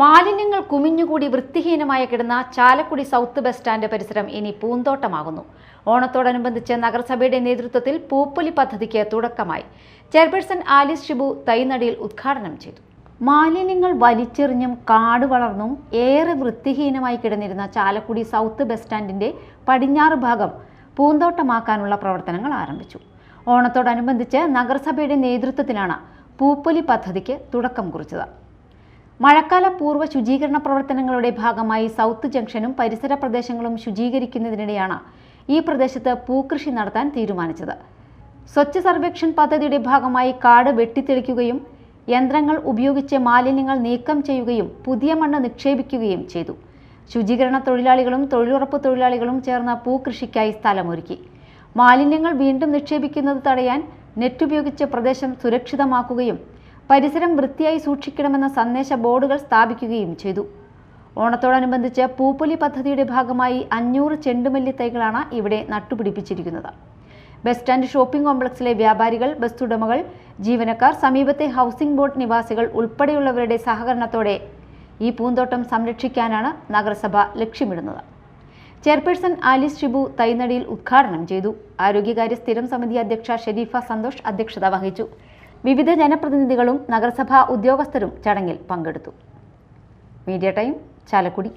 മാലിന്യങ്ങൾ കുമിഞ്ഞുകൂടി വൃത്തിഹീനമായി കിടന്ന Chalakudy south bus stand പരിസരം ഇനി പൂന്തോട്ടമാകുന്നു. ഓണത്തോടനുബന്ധിച്ച് നഗരസഭയുടെ നേതൃത്വത്തിൽ പൂപ്പൊലി പദ്ധതിക്ക് തുടക്കമായി. ചെയർപേഴ്സൺ ആലിസ് ഷിബു തൈനടിയിൽ ഉദ്ഘാടനം ചെയ്തു. മാലിന്യങ്ങൾ വലിച്ചെറിഞ്ഞും കാട് വളർന്നും ഏറെ വൃത്തിഹീനമായി കിടന്നിരുന്ന ചാലക്കുടി സൗത്ത് ബസ് സ്റ്റാൻഡിന്റെ പടിഞ്ഞാറ് ഭാഗം പൂന്തോട്ടമാക്കാനുള്ള പ്രവർത്തനങ്ങൾ ആരംഭിച്ചു. ഓണത്തോടനുബന്ധിച്ച് നഗരസഭയുടെ നേതൃത്വത്തിലാണ് പൂപ്പൊലി പദ്ധതിക്ക് തുടക്കം കുറിച്ചത്. മഴക്കാല പൂർവ്വ ശുചീകരണ പ്രവർത്തനങ്ങളുടെ ഭാഗമായി സൗത്ത് ജംഗ്ഷനും പരിസര പ്രദേശങ്ങളും ശുചീകരിക്കുന്നതിനിടെയാണ് ഈ പ്രദേശത്ത് പൂക്കൃഷി നടത്താൻ തീരുമാനിച്ചത്. സ്വച്ഛ സർവേക്ഷൺ പദ്ധതിയുടെ ഭാഗമായി കാട് വെട്ടിത്തെളിക്കുകയും യന്ത്രങ്ങൾ ഉപയോഗിച്ച് മാലിന്യങ്ങൾ നീക്കം ചെയ്യുകയും പുതിയ മണ്ണ് നിക്ഷേപിക്കുകയും ചെയ്തു. ശുചീകരണ തൊഴിലാളികളും തൊഴിലുറപ്പ് തൊഴിലാളികളും ചേർന്ന് പൂക്കൃഷിക്കായി സ്ഥലമൊരുക്കി. മാലിന്യങ്ങൾ വീണ്ടും നിക്ഷേപിക്കുന്നത് തടയാൻ നെറ്റ് ഉപയോഗിച്ച് പ്രദേശം സുരക്ഷിതമാക്കുകയും പരിസരം വൃത്തിയായി സൂക്ഷിക്കണമെന്ന സന്ദേശ ബോർഡുകൾ സ്ഥാപിക്കുകയും ചെയ്തു. ഓണത്തോടനുബന്ധിച്ച് പൂപ്പൊലി പദ്ധതിയുടെ ഭാഗമായി 500 ചെണ്ടുമല്ലി തൈകളാണ് ഇവിടെ നട്ടുപിടിപ്പിച്ചിരിക്കുന്നത്. ബസ് സ്റ്റാൻഡ് ഷോപ്പിംഗ് കോംപ്ലക്സിലെ വ്യാപാരികൾ, ബസ് ഉടമകൾ, ജീവനക്കാർ, സമീപത്തെ ഹൗസിംഗ് ബോർഡ് നിവാസികൾ ഉൾപ്പെടെയുള്ളവരുടെ സഹകരണത്തോടെ ഈ പൂന്തോട്ടം സംരക്ഷിക്കാനാണ് നഗരസഭ ലക്ഷ്യമിടുന്നത്. ചെയർപേഴ്സൺ ആലിസ് ഷിബു തൈനടിയിൽ ഉദ്ഘാടനം ചെയ്തു. ആരോഗ്യകാര്യ സ്ഥിരം സമിതി അധ്യക്ഷ ഷെരീഫ സന്തോഷ് അധ്യക്ഷത വഹിച്ചു. വിവിധ ജനപ്രതിനിധികളും നഗരസഭാ ഉദ്യോഗസ്ഥരും ചടങ്ങിൽ പങ്കെടുത്തു. Media time, Chalakudy.